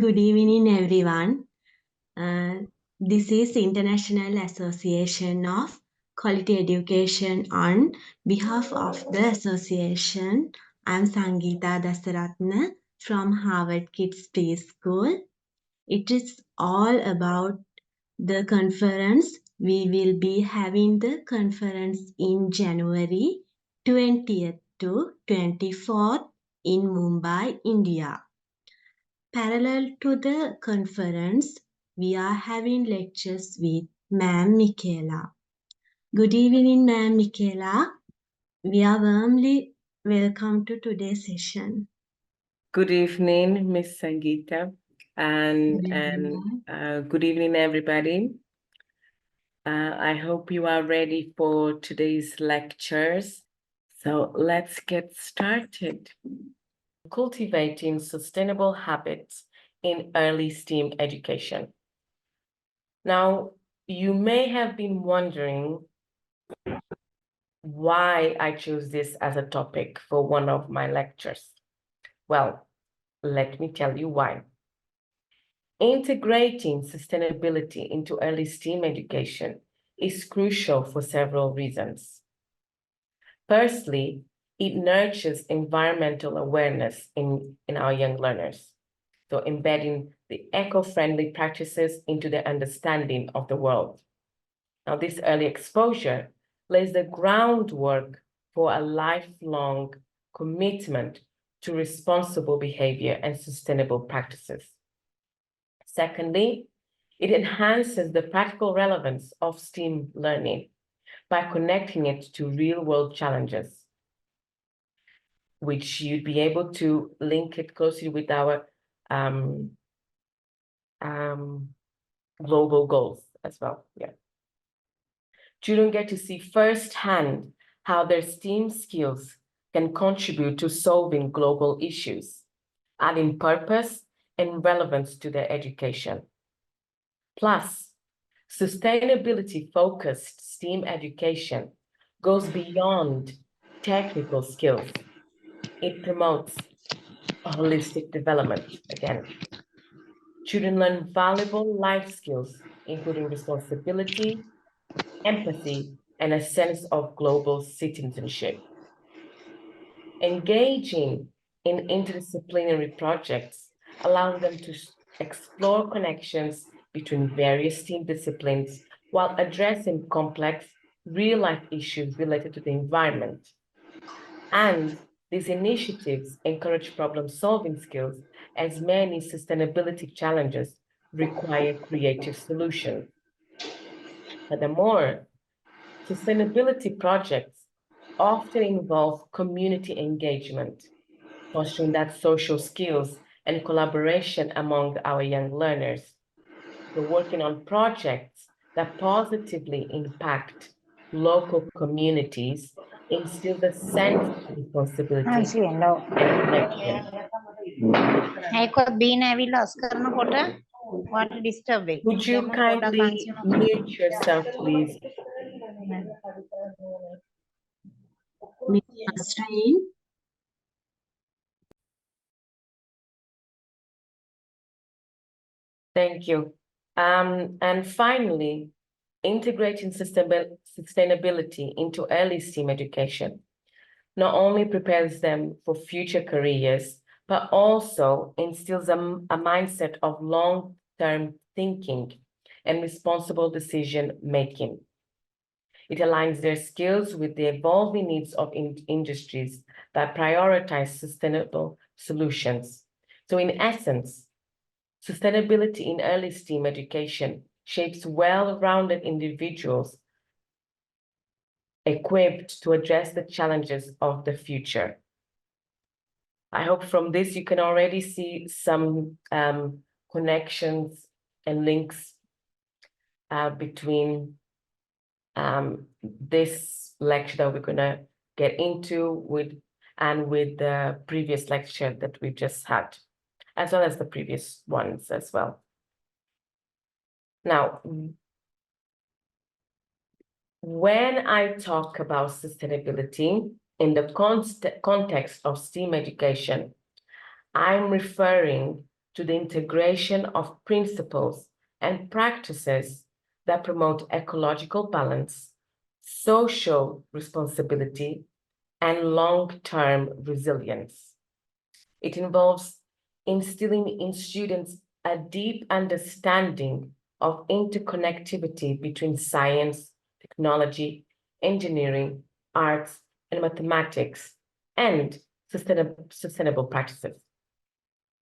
Good evening, everyone. This is International Association of Quality Education. On behalf of the association, I'm Sangeeta Dasaratna from Harvard Kids Preschool. It is all about the conference. We will be having the conference in January 20th to 24th in Mumbai, India. Parallel to the conference, we are having lectures with Ma'am Michaela. Good evening, Ma'am Michaela. We are warmly welcome to today's session. Good evening, Miss Sangeeta, and good evening, everybody. I hope you are ready for today's lectures. So let's get started. Cultivating sustainable habits in early STEAM education. Now, you may have been wondering why I chose this as a topic for one of my lectures. Well, let me tell you why. Integrating sustainability into early STEAM education is crucial for several reasons. Firstly, it nurtures environmental awareness in our young learners, so embedding the eco-friendly practices into their understanding of the world. Now, this early exposure lays the groundwork for a lifelong commitment to responsible behavior and sustainable practices. Secondly, it enhances the practical relevance of STEAM learning by connecting it to real-world challenges, which you'd be able to link it closely with our global goals as well. Yeah. Children get to see firsthand how their STEAM skills can contribute to solving global issues, adding purpose and relevance to their education. Plus, sustainability-focused STEAM education goes beyond technical skills. It promotes a holistic development, again. Children learn valuable life skills, including responsibility, empathy, and a sense of global citizenship. Engaging in interdisciplinary projects allows them to explore connections between various STEAM disciplines while addressing complex real-life issues related to the environment. And these initiatives encourage problem-solving skills, as many sustainability challenges require creative solutions. Furthermore, sustainability projects often involve community engagement, fostering that social skills and collaboration among our young learners. We're working on projects that positively impact local communities, instill the sense of responsibility and connection. Would you kindly mute yourself, please? Thank you. And finally, integrating sustainability into early STEAM education not only prepares them for future careers, but also instills a mindset of long-term thinking and responsible decision-making. It aligns their skills with the evolving needs of industries that prioritize sustainable solutions. So in essence, sustainability in early STEAM education shapes well-rounded individuals equipped to address the challenges of the future. I hope from this you can already see some connections and links between this lecture that we're going to get into with the previous lecture that we just had, as well as the previous ones as well. Now, when I talk about sustainability in the context of STEAM education, I'm referring to the integration of principles and practices that promote ecological balance, social responsibility, and long-term resilience. It involves instilling in students a deep understanding of interconnectivity between science, technology, engineering, arts, and mathematics, and sustainable practices.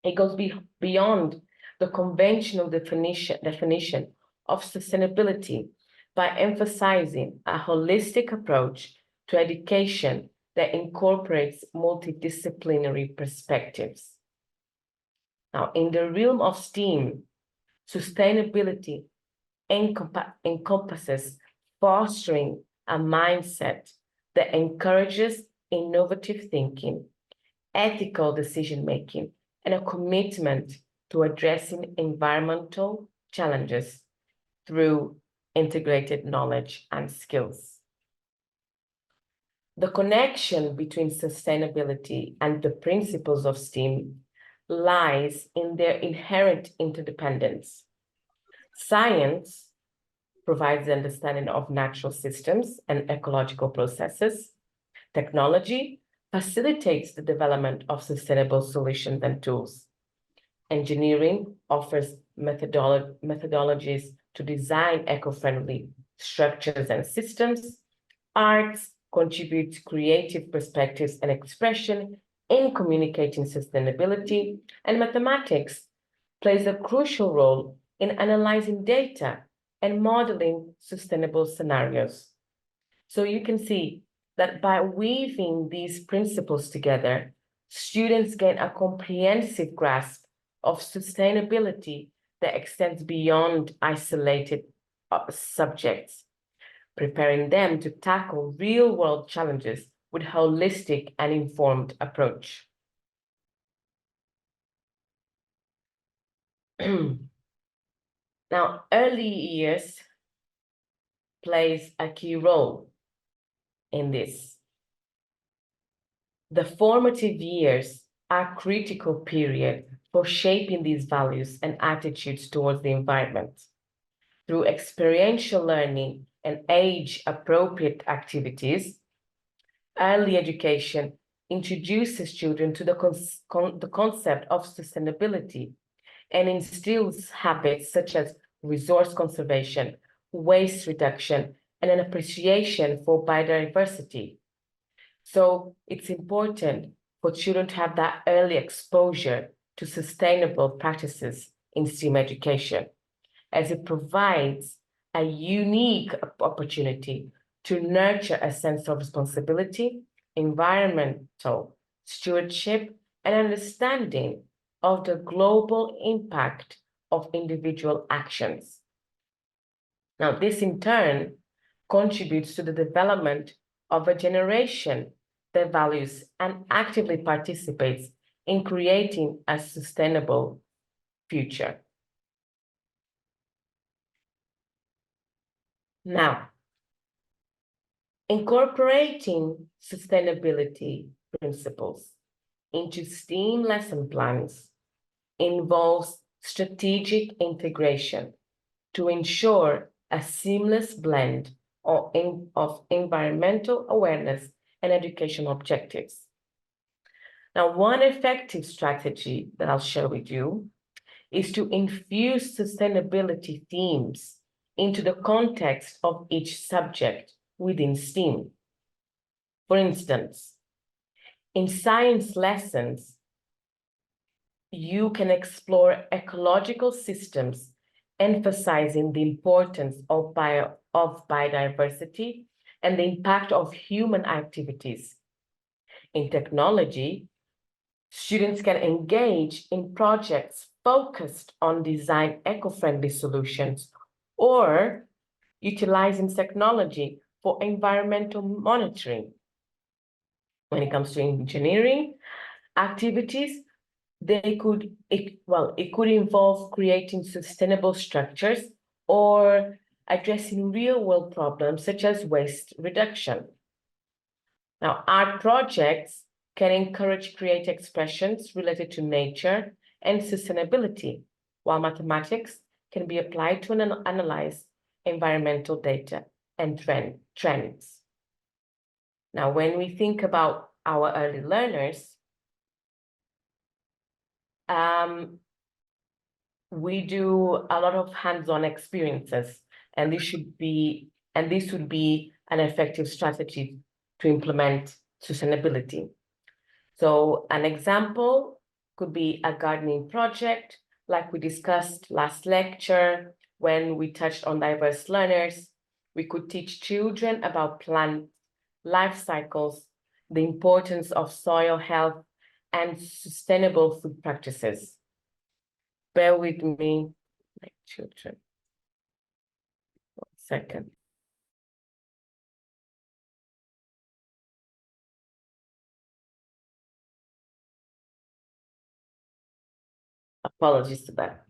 It goes beyond the conventional definition of sustainability by emphasizing a holistic approach to education that incorporates multidisciplinary perspectives. Now, in the realm of STEAM, sustainability encompasses fostering a mindset that encourages innovative thinking, ethical decision-making, and a commitment to addressing environmental challenges through integrated knowledge and skills. The connection between sustainability and the principles of STEAM lies in their inherent interdependence. Science provides understanding of natural systems and ecological processes. Technology facilitates the development of sustainable solutions and tools. Engineering offers methodologies to design eco-friendly structures and systems. Arts contributes creative perspectives and expression in communicating sustainability, and mathematics plays a crucial role in analyzing data and modeling sustainable scenarios. So you can see that by weaving these principles together, students gain a comprehensive grasp of sustainability that extends beyond isolated subjects, preparing them to tackle real-world challenges with a holistic and informed approach. Now, early years plays a key role in this. The formative years are a critical period for shaping these values and attitudes towards the environment. Through experiential learning and age-appropriate activities, early education introduces children to the concept of sustainability and instills habits such as resource conservation, waste reduction, and an appreciation for biodiversity. So it's important for children to have that early exposure to sustainable practices in STEAM education, as it provides a unique opportunity to nurture a sense of responsibility, environmental stewardship, and understanding of the global impact of individual actions. Now, this in turn contributes to the development of a generation that values and actively participates in creating a sustainable future. Now, incorporating sustainability principles into STEAM lesson plans involves strategic integration to ensure a seamless blend of environmental awareness and educational objectives. Now, one effective strategy that I'll share with you is to infuse sustainability themes into the context of each subject within STEAM. For instance, in science lessons, you can explore ecological systems, emphasizing the importance of biodiversity and the impact of human activities. In technology, students can engage in projects focused on design eco-friendly solutions or utilizing technology for environmental monitoring. When it comes to engineering activities, it could involve creating sustainable structures or addressing real-world problems such as waste reduction. Now, art projects can encourage creative expressions related to nature and sustainability, while mathematics can be applied to analyze environmental data and trends. Now, when we think about our early learners, we do a lot of hands-on experiences, and this would be an effective strategy to implement sustainability. So an example could be a gardening project, like we discussed last lecture when we touched on diverse learners. We could teach children about plant life cycles, the importance of soil health, and sustainable food practices. Bear with me, my children. 1 second. Apologies to that.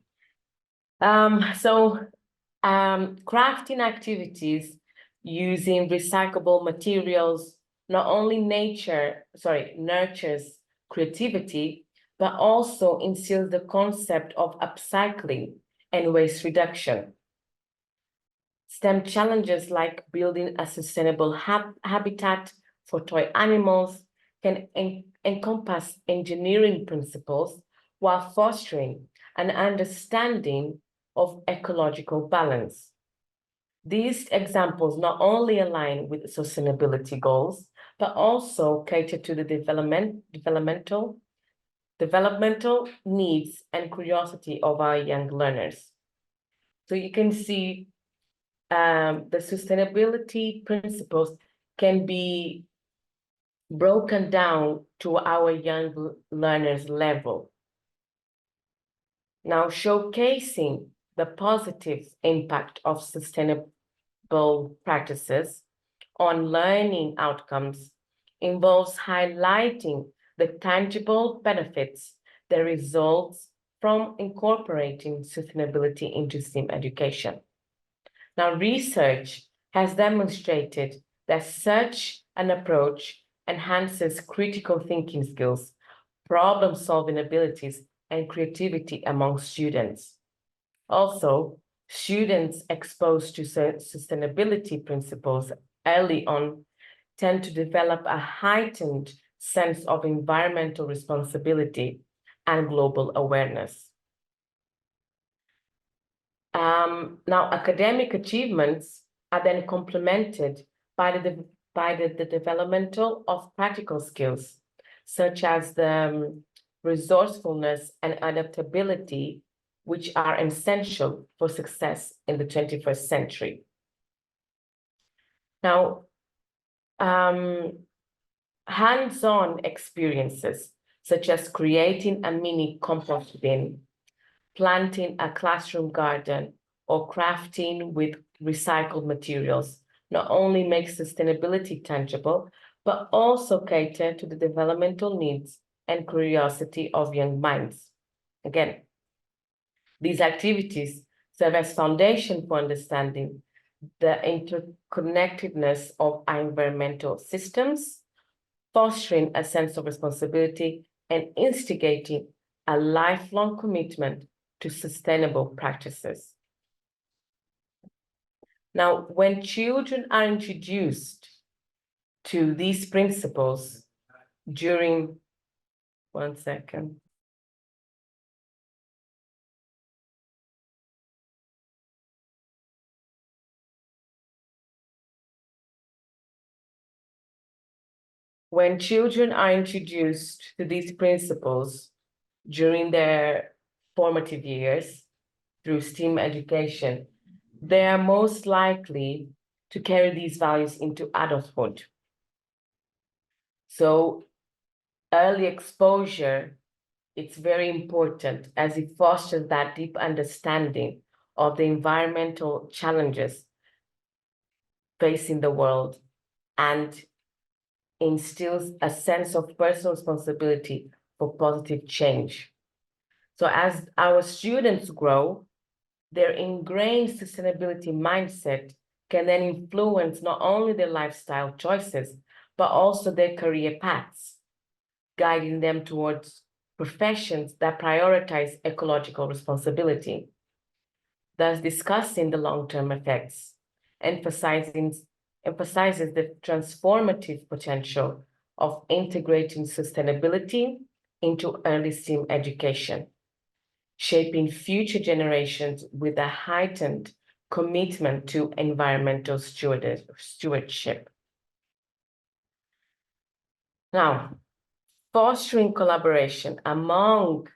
Crafting activities using recyclable materials not only nurtures creativity, but also instills the concept of upcycling and waste reduction. STEM challenges like building a sustainable habitat for toy animals can encompass engineering principles while fostering an understanding of ecological balance. These examples not only align with sustainability goals, but also cater to the developmental needs and curiosity of our young learners. So you can see the sustainability principles can be broken down to our young learners level. Now, showcasing the positive impact of sustainable practices on learning outcomes involves highlighting the tangible benefits that results from incorporating sustainability into STEM education. Now, research has demonstrated that such an approach enhances critical thinking skills, problem-solving abilities, and creativity among students. Also, students exposed to sustainability principles early on tend to develop a heightened sense of environmental responsibility and global awareness. Now, academic achievements are then complemented by the developmental of practical skills, such as the resourcefulness and adaptability, which are essential for success in the 21st century. Now, hands-on experiences, such as creating a mini compost bin, planting a classroom garden, or crafting with recycled materials, not only make sustainability tangible, but also cater to the developmental needs and curiosity of young minds. Again, these activities serve as foundation for understanding the interconnectedness of our environmental systems, fostering a sense of responsibility and instigating a lifelong commitment to sustainable practices. Now, when children are introduced to these principles during, 1 second. When children are introduced to these principles during their formative years through STEAM education, they are most likely to carry these values into adulthood. So early exposure, it's very important as it fosters that deep understanding of the environmental challenges facing the world and instills a sense of personal responsibility for positive change. So as our students grow, their ingrained sustainability mindset can then influence not only their lifestyle choices, but also their career paths, guiding them towards professions that prioritize ecological responsibility, thus discussing the long-term effects, emphasizes the transformative potential of integrating sustainability into early STEM education, shaping future generations with a heightened commitment to environmental stewardship. Now, fostering collaboration among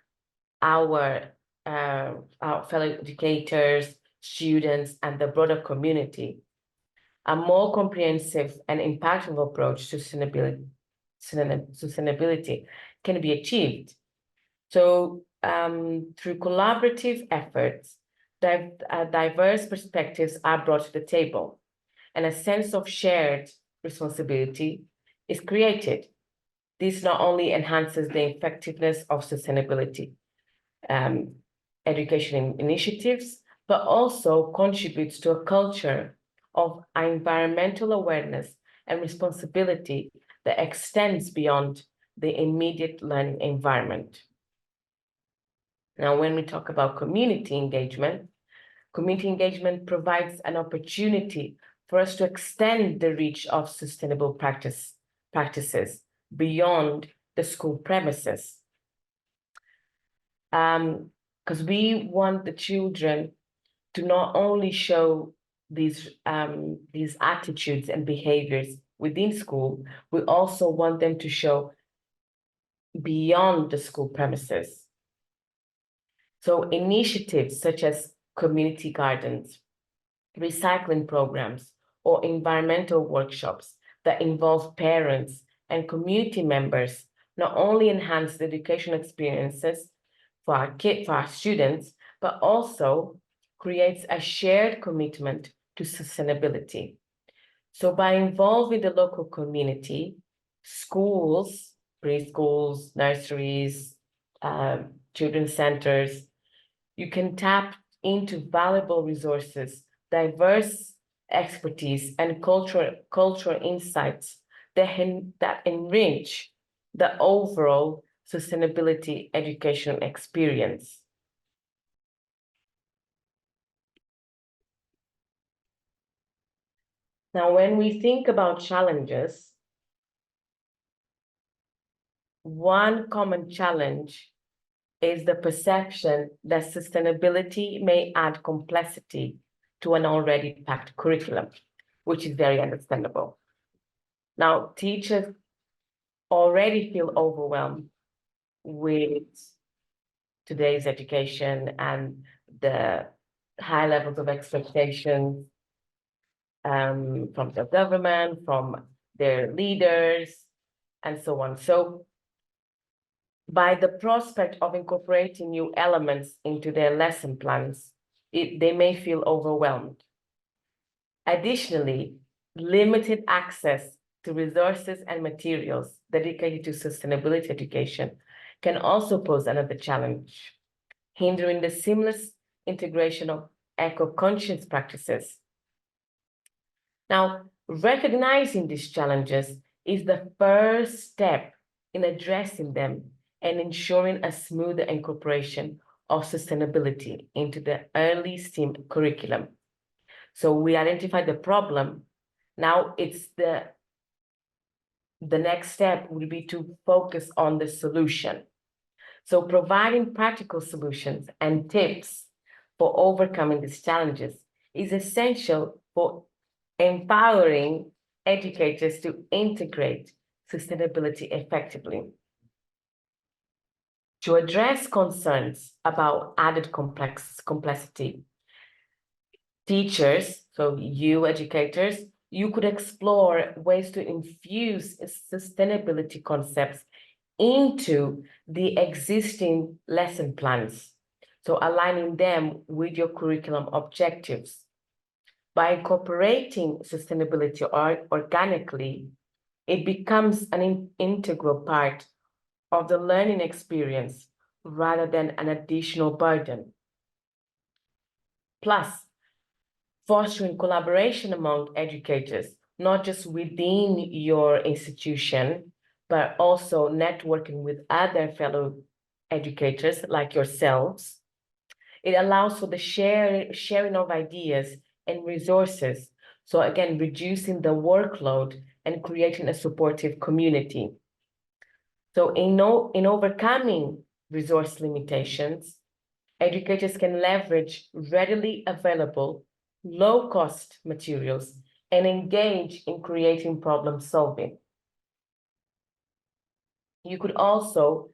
our fellow educators, students, and the broader community, a more comprehensive and impactful approach to sustainability can be achieved. So through collaborative efforts, diverse perspectives are brought to the table, and a sense of shared responsibility is created. This not only enhances the effectiveness of sustainability education initiatives, but also contributes to a culture of environmental awareness and responsibility that extends beyond the immediate learning environment. Now, when we talk about community engagement provides an opportunity for us to extend the reach of sustainable practices beyond the school premises. Because we want the children to not only show these attitudes and behaviors within school, we also want them to show beyond the school premises. So initiatives such as community gardens, recycling programs, or environmental workshops that involve parents and community members not only enhance the educational experiences for our students, but also creates a shared commitment to sustainability. So by involving the local community, schools, preschools, nurseries, children's centers, you can tap into valuable resources, diverse expertise, and cultural insights that enrich the overall sustainability education experience. Now, when we think about challenges, one common challenge is the perception that sustainability may add complexity to an already packed curriculum, which is very understandable. Now, teachers already feel overwhelmed with today's education and the high levels of expectations from the government, from their leaders, and so on. So by the prospect of incorporating new elements into their lesson plans, they may feel overwhelmed. Additionally, limited access to resources and materials dedicated to sustainability education can also pose another challenge, hindering the seamless integration of eco-conscious practices. Now, recognizing these challenges is the first step in addressing them and ensuring a smoother incorporation of sustainability into the early STEM curriculum. So we identified the problem. Now it's the next step would be to focus on the solution. So providing practical solutions and tips for overcoming these challenges is essential for empowering educators to integrate sustainability effectively. To address concerns about added complexity, teachers, so you educators, you could explore ways to infuse sustainability concepts into the existing lesson plans, so aligning them with your curriculum objectives. By incorporating sustainability organically, it becomes an integral part of the learning experience rather than an additional burden. Plus, fostering collaboration among educators, not just within your institution, but also networking with other fellow educators like yourselves. It allows for the sharing of ideas and resources. So again, reducing the workload and creating a supportive community. So in overcoming resource limitations, educators can leverage readily available, low-cost materials and engage in creating problem solving. You could also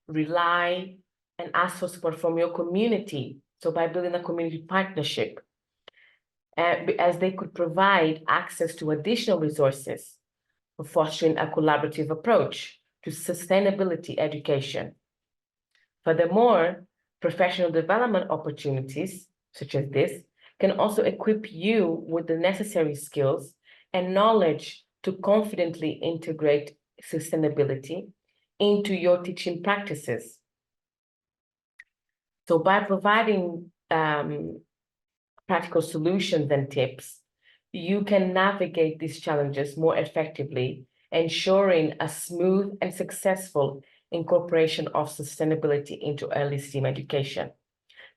rely and ask for support from your community. So by building a community partnership, as they could provide access to additional resources for fostering a collaborative approach to sustainability education. Furthermore, professional development opportunities, such as this, can also equip you with the necessary skills and knowledge to confidently integrate sustainability into your teaching practices. So by providing practical solutions and tips, you can navigate these challenges more effectively, ensuring a smooth and successful incorporation of sustainability into early STEAM education.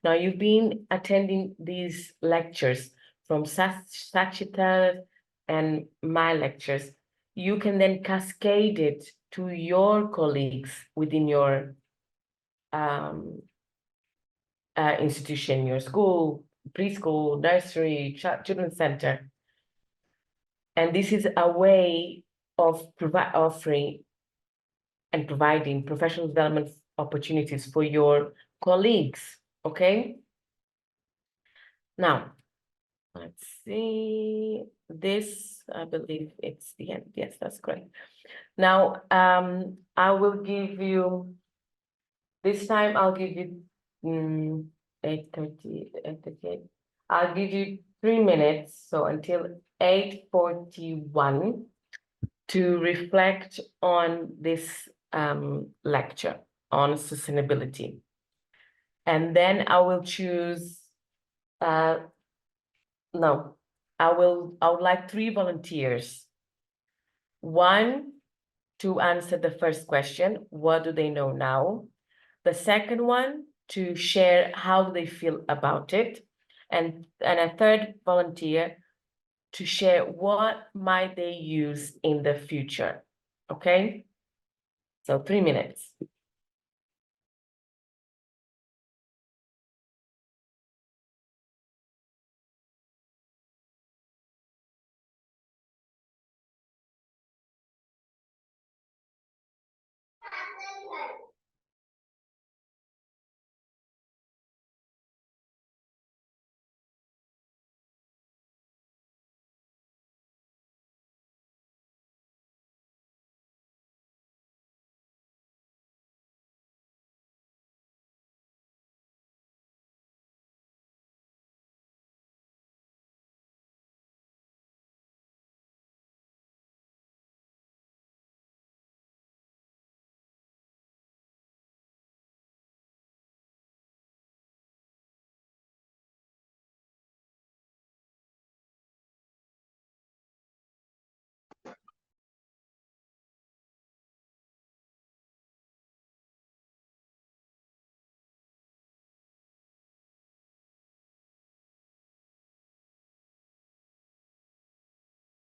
Now, you've been attending these lectures from Sachita and my lectures. You can then cascade it to your colleagues within your institution, your school, preschool, nursery, children's center. And this is a way of offering and providing professional development opportunities for your colleagues, okay? Now, let's see, this, I believe it's the end. Yes, that's correct. Now, I will give you, this time I'll give you 8:30, 8:38. I'll give you 3 minutes, so until 8:41 to reflect on this lecture on sustainability. And then I will choose, I would like 3 volunteers. One to answer the first question, what do they know now? The second one to share how they feel about it. And a third volunteer to share what might they use in the future, okay? So 3 minutes.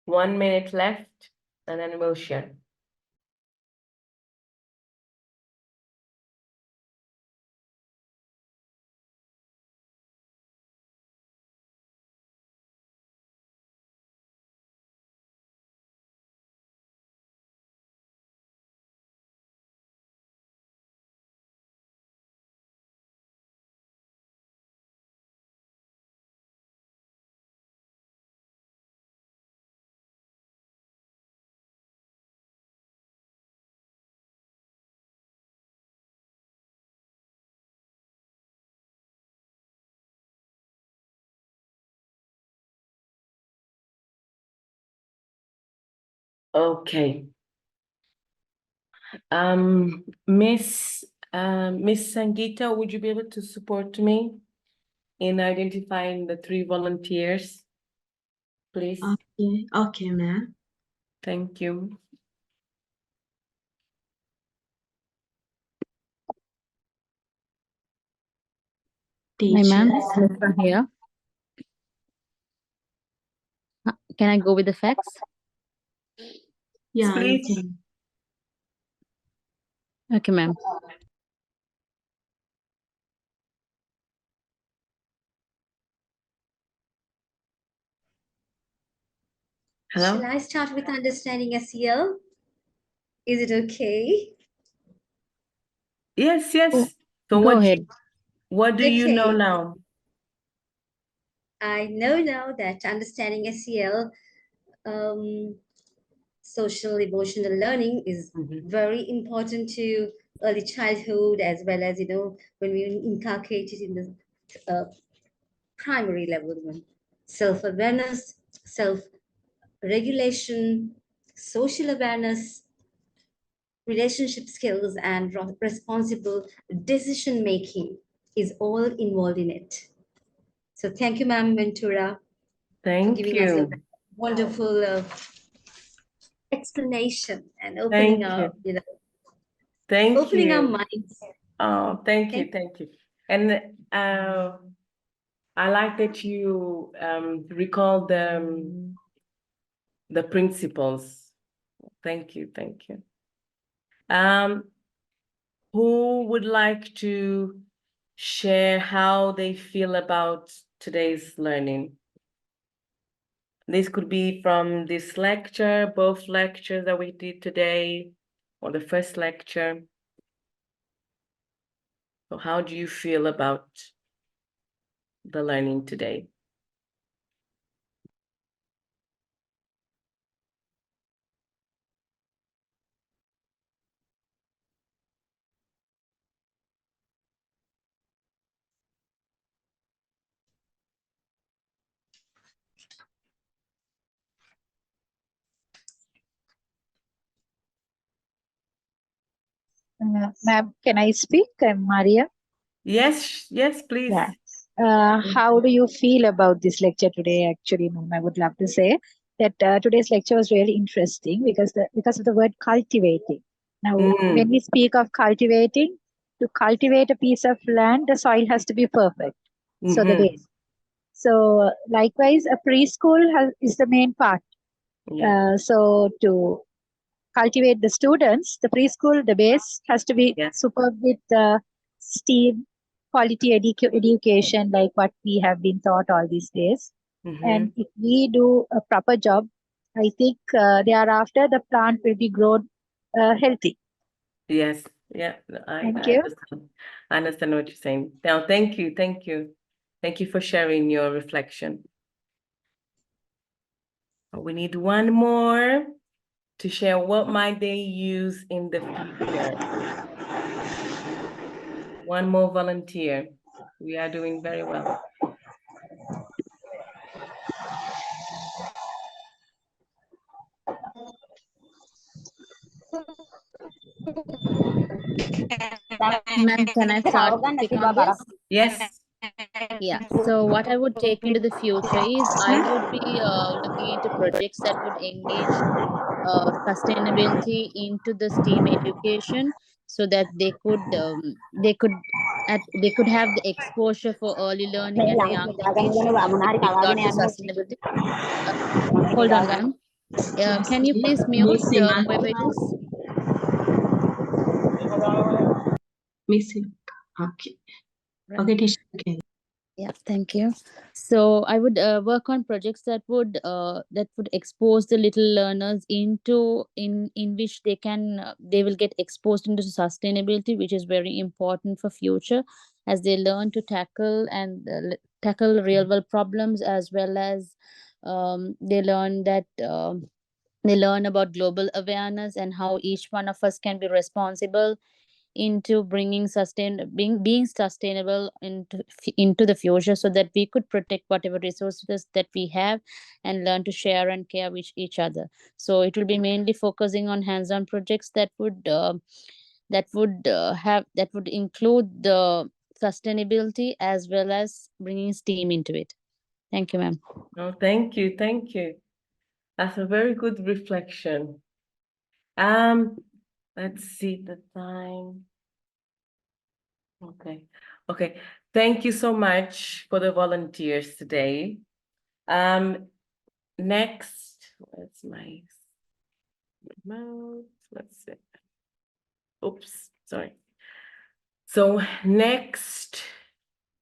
One minute left, and then we'll share. Okay. Miss Sangeeta, would you be able to support me in identifying the 3 volunteers, please? Okay, ma'am. Thank you. Hi, ma'am. teachers. Listen here. Can I go with the facts? Yeah, you Please. can. Okay, ma'am. Shall Hello? I start with understanding SEL? Is it okay? Yes, yes. So Go ahead. what do you know Okay. now? I know now that understanding SEL, social emotional learning, is Mhm. very important to early childhood, as well as, when we inculcate it in the primary level. Self-awareness, self-regulation, social awareness, relationship skills, and responsible decision making is all involved in it. So thank you, Ma'am Ventura, for Thank giving us a you. wonderful explanation and opening Thank our, you. Thank opening our you. minds. Oh, thank you. Thank Thank you. And I like that you recall the principles. Thank you. Thank you. Who would like to share how they feel about today's learning? This could be from this lecture, both lectures that we did today, or the first lecture. So how do you feel about the learning today? Ma'am, can I speak? I'm Maria. Yes, yes, please. Yeah. How do you feel about this lecture today? Actually, ma'am, I would love to say that today's lecture was really interesting because of the word cultivating. Now, when we speak of cultivating, to cultivate a piece of land, the soil has to be perfect. So the Mm-hmm. base. So likewise, a preschool is the main part. Yeah, So to cultivate the students, the preschool, the base has to be yeah. superb with STEAM quality education, like what we have been taught all these days. Mm-hmm. And if we do a proper job, I think thereafter the plant will be grown healthy. Yes, yeah, I Thank you. understand. I understand what you're saying. Now, thank you, thank you. Thank you for sharing your reflection. We need one more to share what might they use in the future. One more volunteer. We are doing very well. Ma'am, can I start speaking on this? Yes. Yeah. So what I would take into the future is I would be looking into projects that would engage sustainability into the STEAM education, so that they could have the exposure for early learning at a young age with regard to sustainability. Uh, Hold on, ma'am. Can you Okay. please mute Miss Iman. whoever it is? Miss Im- Okay. Right. Okay, teacher. Okay. Yeah, thank you. So I would work on projects that would expose the little learners into in which they will get exposed into sustainability, which is very important for future, as they learn to tackle real world problems, as well as they learn about global awareness and how each one of us can be responsible into being sustainable into the future, so that we could protect whatever resources that we have and learn to share and care with each other. So it will be mainly focusing on hands-on projects that would include the sustainability as well as bringing STEAM into it. Thank you, ma'am. No, thank you, thank you. That's a very good reflection. Let's see the time. Okay. Thank you so much for the volunteers today. Next, where's my mouse? Let's see. Oops, sorry. So next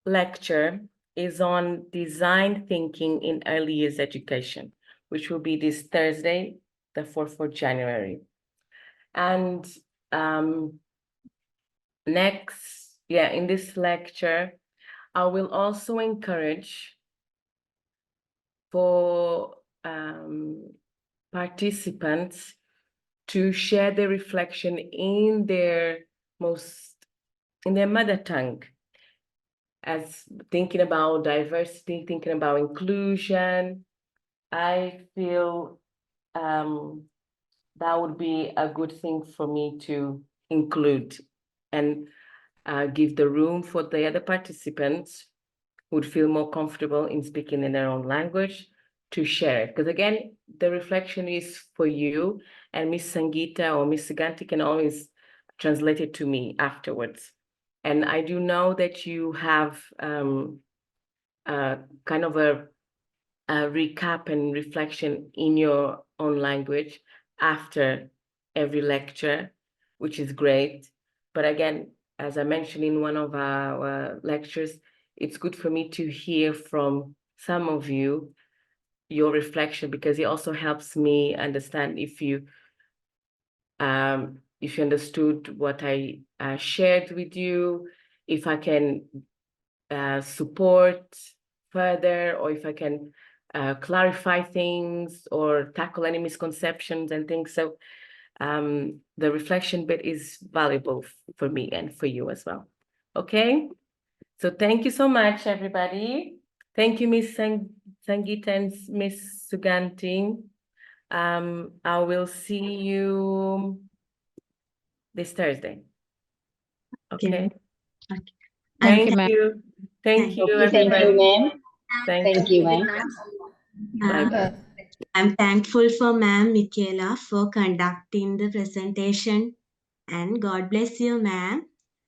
lecture is on design thinking in early years education, which will be this Thursday, the 4th of January. And in this lecture, I will also encourage for participants to share their reflection in their mother tongue, as thinking about diversity, thinking about inclusion. I feel that would be a good thing for me to include and give the room for the other participants who would feel more comfortable in speaking in their own language to share it. Because again, the reflection is for you, and Miss Sangeeta or Miss Suganti can always translate it to me afterwards. And I do know that you have kind of a recap and reflection in your own language after every lecture, which is great. But again, as I mentioned in one of our lectures, it's good for me to hear from some of you your reflection, because it also helps me understand if you understood what I shared with you, if I can support further, or if I can clarify things or tackle any misconceptions and things. So the reflection bit is valuable for me and for you as well. Okay, so thank you so much, everybody. Thank you, Miss Sangeeta and Miss Suganti. I will see you this Thursday. Okay. Okay. Thank you. Thank you, Okay, thank everybody. you, ma'am. Thank you, ma'am. Bye-bye. I'm thankful for Ma'am Michaela for conducting the presentation, and God bless you, ma'am.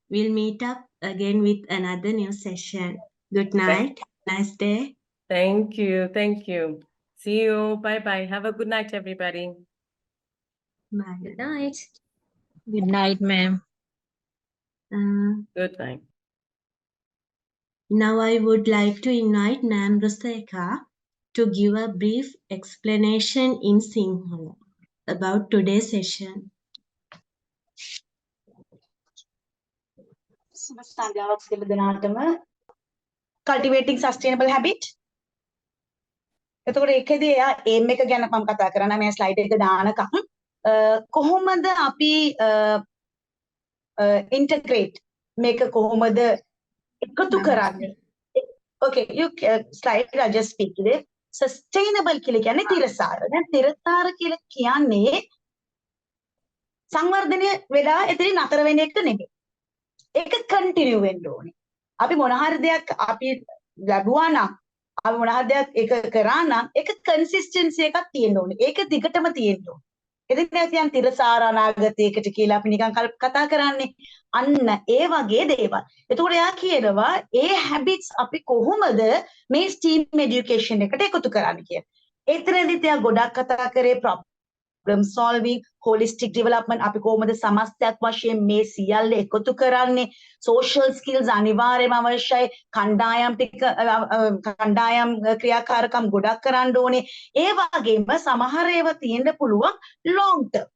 We'll meet up again with another new session. Good night. Nice day. Thank you. Thank you. See you. Bye-bye. Have a good night, everybody. Bye. Good night. Good night, ma'am. Good night. Now I would like to invite Ma'am Roseka to give a brief explanation in Sinhala about today's session. Cultivating sustainable habit. එතකොට ඒකෙදී එයා aim එක ගැන මම කතා කරනවා මේ slide එක දානකම් කොහොමද අපි integrate මේක කොහොමද එකතු කරන්නේ. Okay, you slide I just speak it. Sustainable කියලා කියන්නේ තිරසාර. දැන් තිරසාර කියලා කියන්නේ සංවර්ධනය වෙලා එතන නතර වෙන එක නෙමෙයි. ඒක continue වෙන්න ඕනේ. අපි මොන හරි දෙයක් අපි ලැබුවා නම් අපි මොන හරි දෙයක් ඒක කරා නම් ඒක consistency එකක් තියෙන්න ඕනේ. ඒක දිගටම තියෙන්න ඕනේ. එදින දැන් තිරසාර අනාගතයකට කියලා අපි නිකන් කතා කරන්නේ. අන්න ඒ වගේ දේවල්. එතකොට එයා කියනවා ඒ habits අපි කොහොමද මේ STEAM education එකට එකතු කරන්නේ කියලා. ඒතරෙදිත් එයා ගොඩක් කතා කරේ problem solving, holistic development, අපි කොහොමද සමස්තයක් වශයෙන් මේ සියල්ල එකතු කරන්නේ, social skills අනිවාර්යයෙන්ම අවශ්‍යයි, කණ්ඩායම් ක්‍රියාකාරකම් ගොඩක් කරන්න ඕනේ. ඒ වගේම සමහර ඒවා තියෙන්න පුළුවන් long term.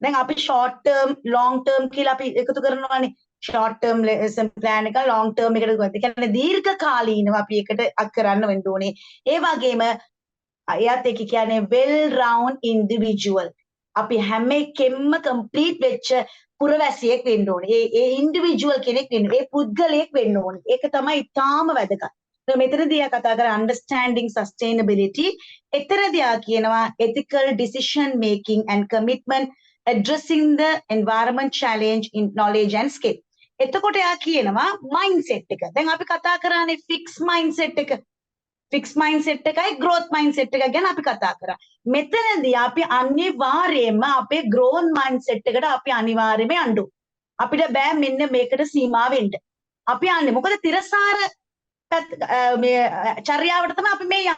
දැන් අපි short term, long term කියලා අපි එකතු කරනවානේ. short term lesson plan එක long term එකට ගොඩක්. ඒ කියන්නේ දීර්ඝ කාලීනව අපි එකට කරන්න වෙන්න ඕනේ. ඒ වගේම එයාත් එක්ක කියන්නේ well round individual. අපි හැම එකෙන්ම complete වෙච්ච පුරවැසියෙක් වෙන්න ඕනේ. ඒ individual කෙනෙක් වෙන්න. ඒ පුද්ගලයෙක් වෙන්න ඕනේ. ඒක තමයි ඉතාම වැදගත්. මෙතනදී යා කතා කර understanding sustainability. එතරදී යා කියනවා ethical decision making and commitment, addressing the environment challenge in knowledge and skill. එතකොට යා කියනවා mindset එක. දැන් අපි කතා කරානේ fixed mindset එක. fixed mindset එකයි growth mindset එක ගැන අපි කතා කරා. මෙතනදී අපි අනිවාර්යයෙන්ම අපේ growth mindset එකට අපි අනිවාර්යයෙන්ම යන්න ඕනේ. අපිට බෑ මෙන්න මේකට සීමා වෙන්න. අපි යන්නේ මොකද තිරසාර මේ චර්යාවට තමයි අපි මේ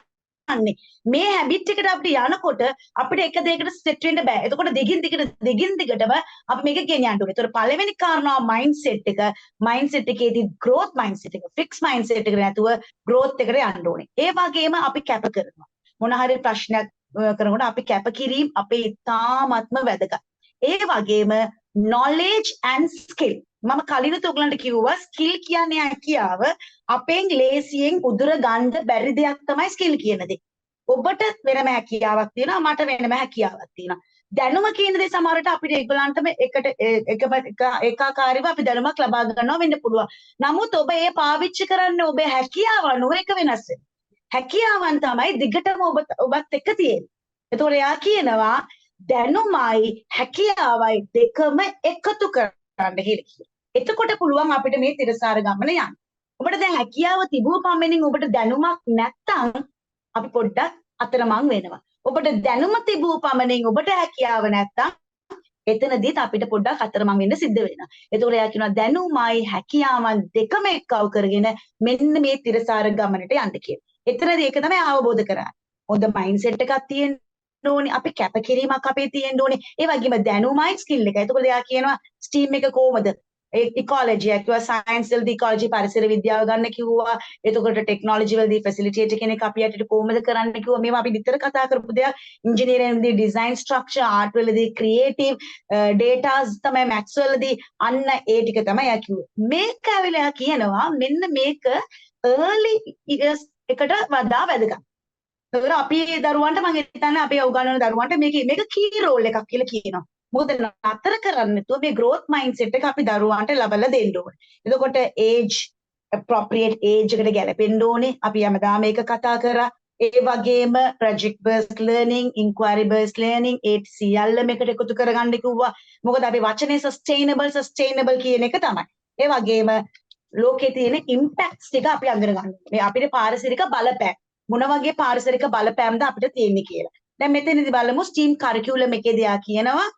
යන්නේ. මේ හැබිට් එකට අපිට යනකොට අපිට එක දෙයකට සෙට් වෙන්න බෑ. එතකොට දිගින් දිගටම අපි මේක ගෙනියන්න ඕනේ. ඒතකොට පළවෙනි කාරණාව මයින්ඩ්සෙට් එක. මයින්ඩ්සෙට් එකේදී growth mindset එක. fix mindset එකට නැතුව growth එකට යන්න ඕනේ. ඒ වගේම අපි කැප කරනවා. මොන හරි ප්‍රශ්නයක් කරනකොට අපි කැපකිරීම අපේ ඉතාමත්ම වැදගත්. ඒ වගේම knowledge and skill. මම කලිනුත් ඔයගලන්ට කිව්වා skill කියන්නේ හැකියාව අපෙන් ලේසියෙන් උදුර ගන්න බැරි දෙයක් තමයි skill කියන දේ. ඔබට වෙනම හැකියාවක් තියෙනවා මට වෙනම හැකියාවක් තියෙනවා. දැනුම කියන දේ සමහරට අපිට ඒගොල්ලන්ටම ඒකාකාරීව අපි දැනුමක් ලබා ගන්නවා වෙන්න පුළුවන්. නමුත් ඔබ ඒ පාවිච්චි කරන්නේ ඔබේ හැකියාව අනුව එක වෙනස් වෙනවා. හැකියාවන් තමයි දිගටම ඔබත් එක්ක තියෙන්නේ. ඒතකොට එයා කියනවා දැනුමයි හැකියාවයි දෙකම එකතු කරන්න කියලා. එතකොට පුළුවන් අපිට මේ තිරසාර ගමන යන්න. ඔබට දැන් හැකියාව තිබුව පමණින් ඔබට දැනුමක් නැත්තම් අපි පොඩ්ඩක් අතරමං වෙනවා. ඔබට දැනුම තිබුව පමණින් ඔබට හැකියාව නැත්තම් එතනදීත් අපිට පොඩ්ඩක් අතරමං වෙන්න සිද්ධ වෙනවා. ඒතකොට එයා කියනවා දැනුමයි හැකියාවන් දෙකම එක්කව කරගෙන මෙන්න මේ තිරසාර ගමනට යන්න කියලා. එතනදී ඒක තමයි අවබෝධ කරගන්න. හොඳ මයින්ඩ්සෙට් එකක් තියෙන්න ඕනේ. අපි කැපකිරීමක් අපේ තියෙන්න ඕනේ. ඒ වගේම දැනුමයි ස්කිල් එක. එතකොට එයා කියනවා ස්ටීම් එක කොහොමද? ඉකොලොජි කිව්වා සයන්ස් වලදී ඉකොලොජි පරිසර විද්‍යාව ගන්න කිව්වා. එතකොට ටෙක්නොලොජි වලදී ෆැසිලිටේටර් කෙනෙක් අපි යටට කොහොමද කරන්න කිව්වා. මේවා අපි නිතර කතා කරපු දේවල්. ඉංජිනේරිං වලදී ඩිසයින් ස්ට්‍රක්චර්, ආර්ට් වලදී ක්‍රියේටිව්, ඩේටාස් තමයි මැත්ස් වලදී අන්න ඒ ටික තමයි යා කිව්වේ. මේක ඇවිල්ලා කියනවා මෙන්න මේක early years එකට වඩා වැදගත්. ඒතර අපි දරුවන්ට මම හිතන්නේ අපි උගන්වන දරුවන්ට මේක කී රෝල් එකක් කියලා කියනවා. මොකද නතර කරන්නේ නැතුව මේ growth mindset එක අපි දරුවන්ට ලබලා දෙන්න ඕනේ. එතකොට age appropriate age එකට ගැලපෙන්න ඕනේ. අපි හැමදාම මේක කතා කරා. ඒ වගේම project based learning, inquiry based learning ඒ සියල්ල මේකට එකතු කරගන්න කිව්වා. මොකද අපි වචනේ sustainable කියන එක තමයි. ඒ වගේම ලෝකේ තියෙන impacts ටික අපි අඳුර ගන්න. මේ අපිට පාරිසරික බලපෑම් මොන වගේ පාරිසරික බලපෑම්ද අපිට තියෙන්නේ කියලා. දැන් මෙතනදී බලමු STEAM curriculum එකේදී ආ කියනවා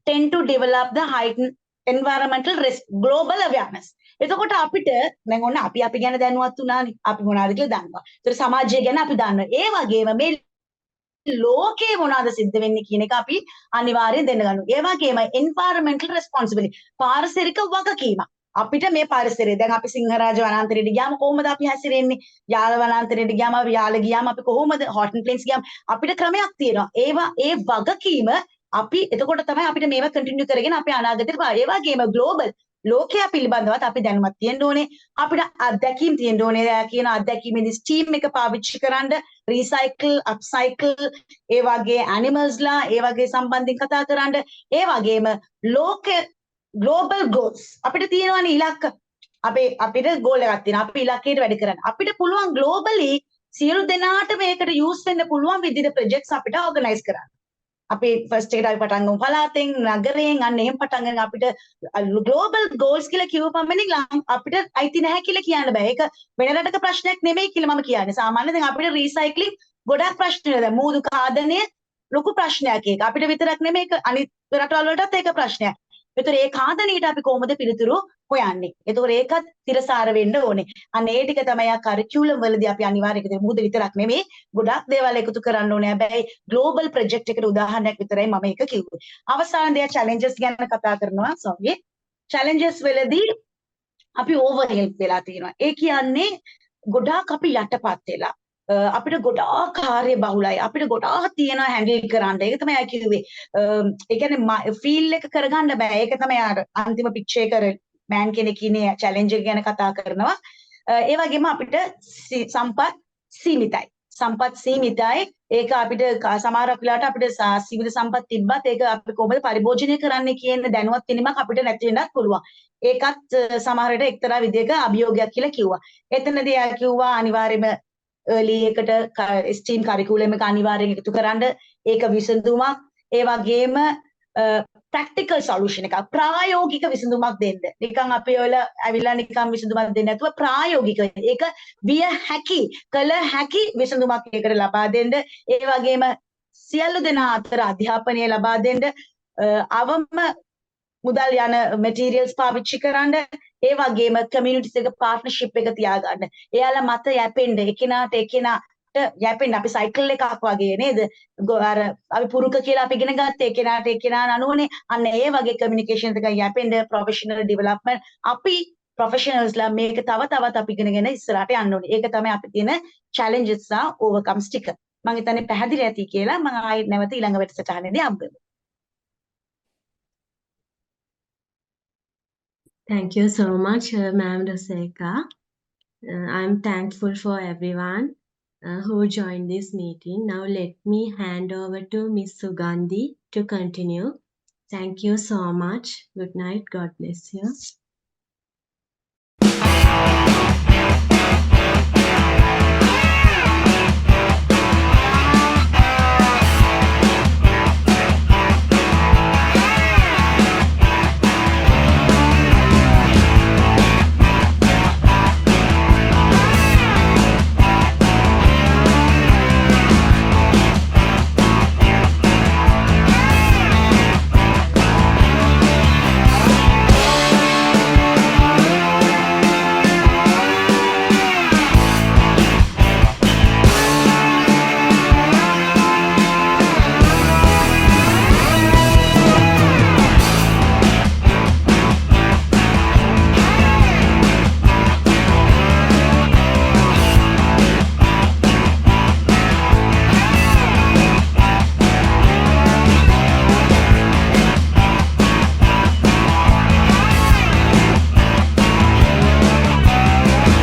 tend to develop the heightened environmental risk global awareness. එතකොට අපිට දැන් ඔන්න අපි ගැන දැනුවත් වුණානේ. අපි මොනවද කියලා දන්නවා. ඒතර සමාජය ගැන අපි දන්නවා. ඒ වගේම මේ ලෝකේ මොනවද සිද්ධ වෙන්නේ කියන එක අපි අනිවාර්යයෙන් දැන ගන්නවා. ඒ වගේම environmental responsibility පාරිසරික වගකීම. අපිට මේ පරිසරය දැන් අපි සිංහරාජ වනාන්තරයට ගියාම කොහොමද අපි හැසිරෙන්නේ? යාල වනාන්තරයට ගියාම අපි යාල ගියාම අපි කොහොමද හොටන් ප්ලේන්ස් ගියාම අපිට ක්‍රමයක් තියෙනවා. ඒවා ඒ වගකීම අපි එතකොට තමයි අපිට මේවා කන්ටිනියු කරගෙන අපි අනාගතේට ඒ වගේම ග්ලෝබල් ලෝකයා පිළිබඳවත් අපි දැනුමක් තියෙන්න ඕනේ. අපිට අත්දැකීම් තියෙන්න ඕනේ. කියන අත්දැකීමේදී ස්ටීම් එක පාවිච්චි කරන්න රීසයිකල්, අප්සයිකල්, ඒ වගේ ඇනිමල්ස්ලා ඒ වගේ සම්බන්ධයෙන් කතා කරන්න. ඒ වගේම ලෝක global goals අපිට තියෙනවානේ ඉලක්ක. අපිට goal එකක් තියෙනවා. අපි ඉලක්කයට වැඩ කරන්න. අපිට පුළුවන් globally සියලු දෙනාට මේකට use වෙන්න පුළුවන් විදිහට projects අපිට organize කරන්න. අපි ෆස්ට් එකට අපි පටන් ගමු පළාතෙන් නගරයෙන් අන්න එහෙම පටන් ගන්න අපිට ග්ලෝබල් ගෝල්ස් කියලා කිව්ව පමණින් අපිට අයිති නැහැ කියලා කියන්න බෑ. ඒක වෙන රටක ප්‍රශ්නයක් නෙමෙයි කියලා මම කියන්නේ. සාමාන්‍යයෙන් දැන් අපිට රීසයික්ලින් ගොඩක් ප්‍රශ්න දැන් මූදු කාදනය ලොකු ප්‍රශ්නයක් ඒක. අපිට විතරක් නෙමෙයි ඒක අනිත් රටවල් වලටත් ඒක ප්‍රශ්නයක්. ඒතර ඒ කාදනයට අපි කොහොමද පිළිතුරු හොයන්නේ? ඒතකොට ඒකත් තිරසාර වෙන්න ඕනේ. අන්න ඒ ටික තමයි ආ කරිකියුලම් වලදී අපි අනිවාර්යයෙන් මුහුද විතරක් නෙමෙයි ගොඩක් දේවල් එකතු කරන්න ඕනේ. හැබැයි ග්ලෝබල් ප්‍රොජෙක්ට් එකට උදාහරණයක් විතරයි මම ඒක කිව්වේ. අවසාන දේ චැලෙන්ජස් ගැන කතා කරනවා. සෝරි. චැලෙන්ජස් වලදී අපි ඕවර් හෙල්ප් වෙලා තියෙනවා. ඒ කියන්නේ ගොඩාක් අපි යටපත් වෙලා අපිට ගොඩාක් කාර්ය බහුලයි. අපිට ගොඩාක් තියෙනවා හැන්ඩල් කරන්න. ඒක තමයි ආ කිව්වේ. ඒ කියන්නේ ෆීල් එක කරගන්න බෑ. ඒක තමයි අර අන්තිම පික්චර් එක මෑන් කෙනෙක් ඉන්නේ චැලෙන්ජ් එක ගැන කතා කරනවා. ඒ වගේම අපිට සම්පත් සීමිතයි. ඒක අපිට සමහර වෙලාවට අපිට සීමිත සම්පත් තිබ්බත් ඒක අපි කොහොමද පරිභෝජනය කරන්නේ කියන දැනුවත් වීමක් අපිට නැති වෙන්නත් පුළුවන්. ඒකත් සමහර විට එක්තරා විදිහක අභියෝගයක් කියලා කිව්වා. එතනදී ආ කිව්වා අනිවාර්යයෙන්ම early එකට STEAM curriculum එක අනිවාර්යෙන් එකතු කරන්න. ඒක විසඳුමක්. ඒ වගේම practical solution එකක් ප්‍රායෝගික විසඳුමක් දෙන්න. නිකන් අපි ඔයල ඇවිල්ලා නිකන් විසඳුමක් දෙන්න නැතුව ප්‍රායෝගික ඒක විය හැකි කළ හැකි විසඳුමක් ඒකට ලබා දෙන්න. ඒ වගේම සියලු දෙනා අතර අධ්‍යාපනය ලබා දෙන්න. අවම මුදල් යන materials පාවිච්චි කරන්න. ඒ වගේම කමියුනිටිස් එක පාර්ට්නර්ෂිප් එක තියාගන්න. එයාලා මත යැපෙන්න එකිනාට යැපෙන්න අපි සයිකල් එකක් වගේ නේද? අර අපි පුරුක කියලා අපි ඉගෙන ගත්තේ එකිනාට එකිනාට අනුවනේ. අන්න ඒ වගේ කමියුනිකේෂන් එකක් යැපෙන්න ප්‍රොෆෙෂනල් ඩෙවලොප්මන්ට් අපි ප්‍රොෆෙෂනල්ස්ලා මේක තව තවත් අපි ඉගෙනගෙන ඉස්සරහට යන්න ඕනේ. ඒක තමයි අපි තියෙන චැලෙන්ජස් සහ ඕවර්කම්ස් ටික. මම හිතන්නේ පැහැදිලි ඇති කියලා මම ආයෙත් නැවත ඊළඟ වැඩසටහනේදී හම්බෙමු. Thank you so much, Ma'am Roseka. I'm thankful for everyone who joined this meeting. Now let me hand over to Miss Sugandhi to continue. Thank you so much. Good night. God bless you.